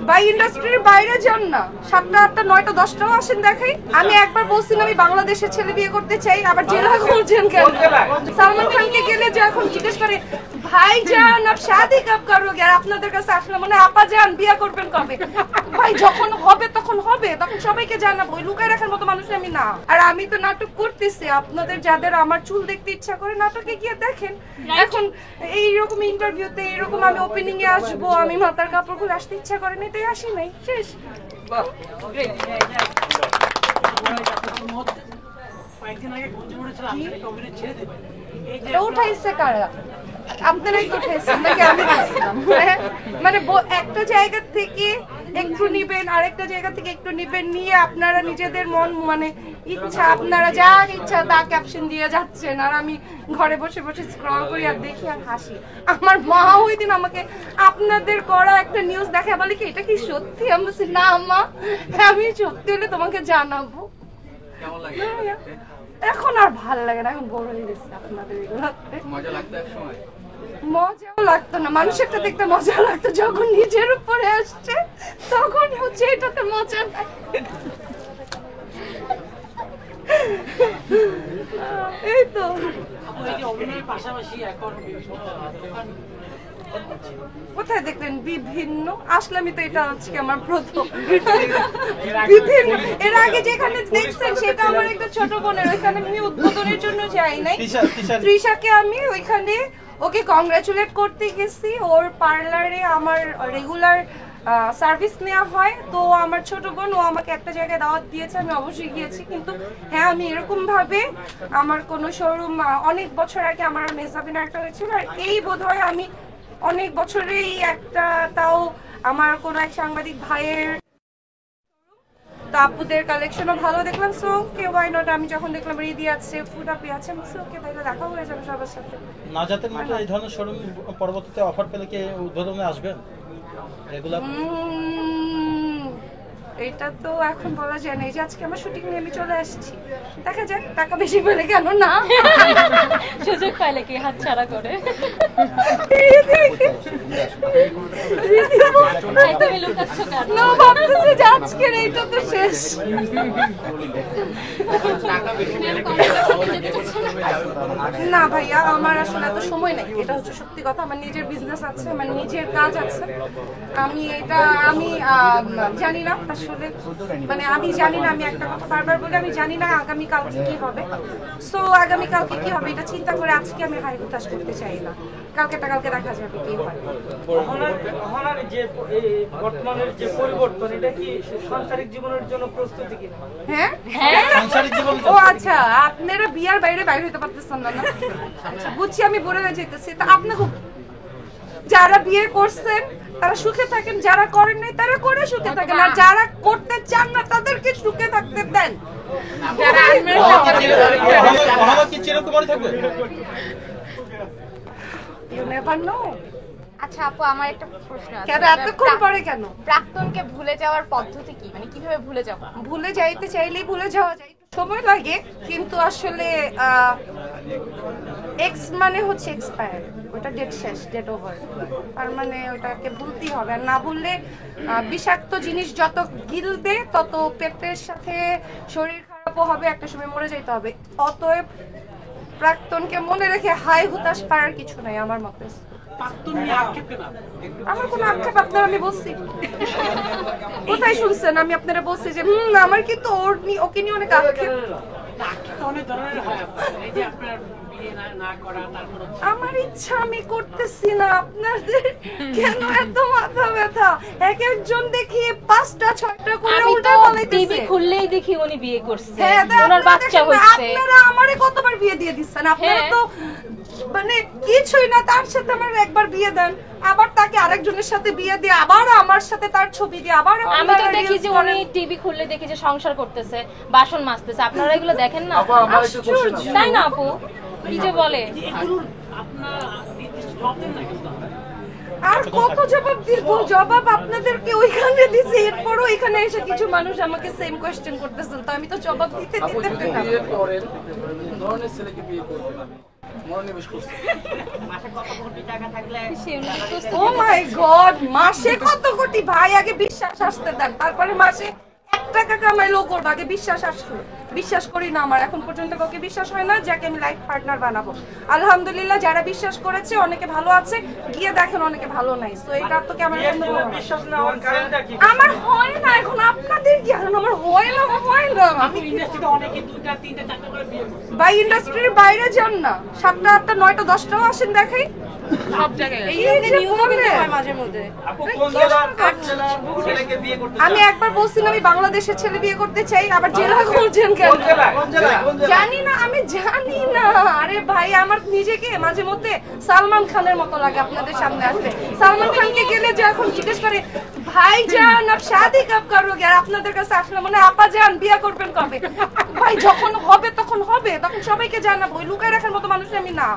ভাই ইন্ডাস্ট্রির বাইরে যান না, 7টা 8টা 9টা 10টাও আসেন দেখাই। আমি একবার বলছিলাম আমি বাংলাদেশের ছেলে বিয়ে করতে চাই, আবার জেলা করছেন কেন? সালমান খানকে গেলে যে এখন জিজ্ঞেস করে ভাই জান আপ শাদি কব করোগে, আর আপনাদের কাছে আসলে মনে আপা জান বিয়ে করবেন কবে? ভাই যখন হবে তখন হবে, তখন সবাইকে জানাবো, লুকায় রাখার মতো মানুষ আমি না। আর আমি তো নাটক করতেছি, আপনাদের যাদের আমার চুল দেখতে ইচ্ছা করে নাটকে গিয়ে দেখেন। এখন এইরকম ইন্টারভিউতে এরকম আমি ওপেনিং এ আসবো, আমি মাথার কাপড় খুলে আসতে ইচ্ছা করে না, তাই আসি নাই, শেষ। উঠাইছে কারা? আপনারাই তো উঠাইছেন নাকি আমি উঠাইছিলাম? মানে একটা জায়গা থেকে একটু নিবেন, আরেকটা জায়গা থেকে একটু নিবেন, নিয়ে আপনারা নিজেদের মন মানে ইচ্ছা আপনারা যা ইচ্ছা তা ক্যাপশন দিয়ে যাচ্ছেন, আর আমি ঘরে বসে বসে স্ক্রল করি আর দেখি আর হাসি। আমার মা ওই দিন আমাকে আপনাদের করা একটা নিউজ দেখে বলে কি এটা কি সত্যি? আমি বলছি না মা, আমি সত্যি হলে তোমাকে জানাবো। এখন আর ভালো লাগে না, এখন বড় হয়ে গেছে। আপনাদের এগুলোতে মজা লাগতো এক সময়? মজাও লাগতো না, মানুষেরটা দেখতে মজা লাগতো, যখন নিজের উপরে আসছে তখন হচ্ছে এটাতে মজা লাগে। এই তো কোথায় দেখলেন বিভিন্ন? আসলামই তো এটা আজকে আমার প্রথম। বিভিন্ন এর আগে যেখানে দেখছেন সেটা আমার একটা ছোট বোনের, ওইখানে আমি উদ্বোধনের জন্য যাই নাই। তৃষাকে আমি ওইখানে ওকে কংগ্রাচুলেট করতে গেছি, ওর পার্লারে আমার রেগুলার সার্ভিস নেওয়া হয়, তো আমার ছোট বোন ও আমাকে একটা জায়গায় দাওয়াত দিয়েছে, আমি অবশ্যই গিয়েছি। কিন্তু হ্যাঁ, আমি এরকম ভাবে আমার কোনো শোরুম অনেক বছর আগে আমার মেজাবিন একটা হয়েছিল, আর এই বোধহয় আমি অনেক বছরেই একটা, তাও আমার কোনো এক সাংবাদিক ভাইয়ের আপুদের কালেকশনও ভালো দেখলাম, সো কে ওয়াই নট। আমি যখন দেখলাম রিদি আছে, ফুডাপি আছে, সো কে তাইলে দেখা হয়ে যাবে সবার সাথে। নাজাতের মতো এই ধরনের শোরুম পরবর্তীতে অফার পেলে কি উদ্বোধনে আসবেন রেগুলার? এটা তো এখন বলা যায় না, এই যে আজকে আমার শুটিং নিয়ে আমি চলে আসছি, দেখা যাক টাকা বেশি পেলে কেন না, সুযোগ পাইলে কি হাত ছাড়া করে। আজকের এইটা তো শেষ। না ভাইয়া, আমার আসলে এত সময় নেই, এটা হচ্ছে সত্যি কথা। আমার নিজের বিজনেস আছে, আমার নিজের কাজ আছে। আমি জানি না আসলে, মানে আমি জানি না, আমি একটা কথা বারবার বলি, আমি জানি না আগামীকালকে কি হবে। সো আগামীকালকে কি হবে এটা চিন্তা করে আজকে আমি হাই হুতাশ করতে চাই না, কালকে দেখা যাবে কি হয়। যে বর্তমানের যে পরিবর্তন, এটা কি সাংসারিক জীবনের জন্য প্রস্তুতি কিনা? হ্যাঁ, ও আচ্ছা, আপনারা বিয়ার বাইরে বাইরে হইতে পারতেছেন না? আচ্ছা বুঝছি, আমি বলে হয়ে যেতেছি। তা আপনাকে যারা বিয়ে করছেন তারা সুখে থাকেন, যারা করেন নাই তারা করে সুখে থাকেন, আর যারা করতে চান না তাদেরকে সুখে থাকতে দেন। আচ্ছা আপু, আমার একটা প্রশ্ন আছে। কেন এতক্ষণ পরে কেন? প্রাক্তনকে ভুলে যাওয়ার পদ্ধতি কি, মানে কিভাবে ভুলে যাব? ভুলে যাইতে চাইলেই ভুলে যাওয়া যায়, সময় লাগে, কিন্তু আসলে এক্স মানে হচ্ছে এক্সপায়ার, ওটা ডেট শেষ, ডেট ওভার, আর মানে ওটাকে ভুলতেই হবে। আর না ভুললে বিষাক্ত জিনিস যত গিলবে তত পেটের সাথে শরীর খারাপও হবে, একটা সময় মরে যাইতে হবে। অতএব প্রাক্তনকে মনে রেখে হাই হুতাশ পারার কিছু নাই আমার মতে। আমার কোনো আক্ষেপ আপনার আমি বলছি? কোথায় শুনছেন আমি আপনারা বলছি যে আমার কিন্তু ওকে নিয়ে অনেক আক্ষেপ? আমার ইচ্ছা আমি করতেছি না, আপনাদের কেন এত মাথা ব্যথা? এক একজন দেখি 5টা 6টা করে উল্টা বলাইতেছে। টিভি খুললেই দেখি উনি বিয়ে করছে, হ্যাঁ, ওনার বাচ্চা হইছে। আপনারা আমারে কতবার বিয়ে দিয়ে দিচ্ছেন? আপনারা তো মানে কিছুই না, তার সাথে আমার একবার বিয়ে দেন, আবার তাকে আরেকজনের সাথে বিয়ে দিয়ে, আবার আমার সাথে তার ছবি দিয়ে, আবার আমি তো দেখি যে উনি টিভি খুললে দেখি যে সংসার করতেছে, বাসন মাজতেছে। আপনারা এগুলো দেখেন না? তাই না আপু? কি যে বলে। আর কত জবাব দিব? জবাব আপনাদেরকে ওইখানে দিছি, এরপরও এখানে এসে কিছু মানুষ আমাকে সেম কোশ্চেন করতেছেন, তো আমি তো জবাব দিতে ও মাই গড, মাসে কত কোটি? ভাই আগে বিশ্বাস আসতে দেন, তারপরে মাসে 1 টাকা কামাইলেও করবো, আগে বিশ্বাস আসলো। বিশ্বাস করি না, আমার এখন পর্যন্ত কাউকে বিশ্বাস হয় না যাকে আমি লাইফ পার্টনার বানাবো। আলহামদুলিল্লাহ যারা বিশ্বাস করেছে অনেকে ভালো আছে, গিয়ে দেখেন অনেকে ভালো নাই। তো এটা তো কেমন বিশ্বাস না হওয়ার কারণটা কি? আমার হয় না, এখন আপনাদের কি এখন আমার হয় না, হয় না। আমি ইন্ডাস্ট্রিতে অনেকে 2টা 3টা 4টা করে বিয়ে করছে। ভাই ইন্ডাস্ট্রির বাইরে যান না, 7টা 8টা 9টা 10টাও আসেন দেখাই সব জায়গায় এই যে বললে। মাঝে মধ্যে আপু কোন জেলার ছেলেকে বিয়ে করতে চান? আমি একবার বলছিলাম আমি বাংলাদেশের ছেলে বিয়ে করতে চাই, আবার জেলা করছেন কেন? জানি না, আমি জানি না। আরে ভাই আমার নিজেকে মাঝে মধ্যে সালমান খানের মতো লাগে আপনাদের সামনে আসলে। সালমান খানকে গেলে যে এখন জিজ্ঞেস করে ভাই জান আপ শাদি কব করোগে, আর আপনাদের কাছে আসলে মনে হয় আপা জান বিয়ে করবেন কবে? ভাই যখন হবে তখন হবে, তখন সবাইকে জানাবো, লুকায় রাখার মতো মানুষ আমি না।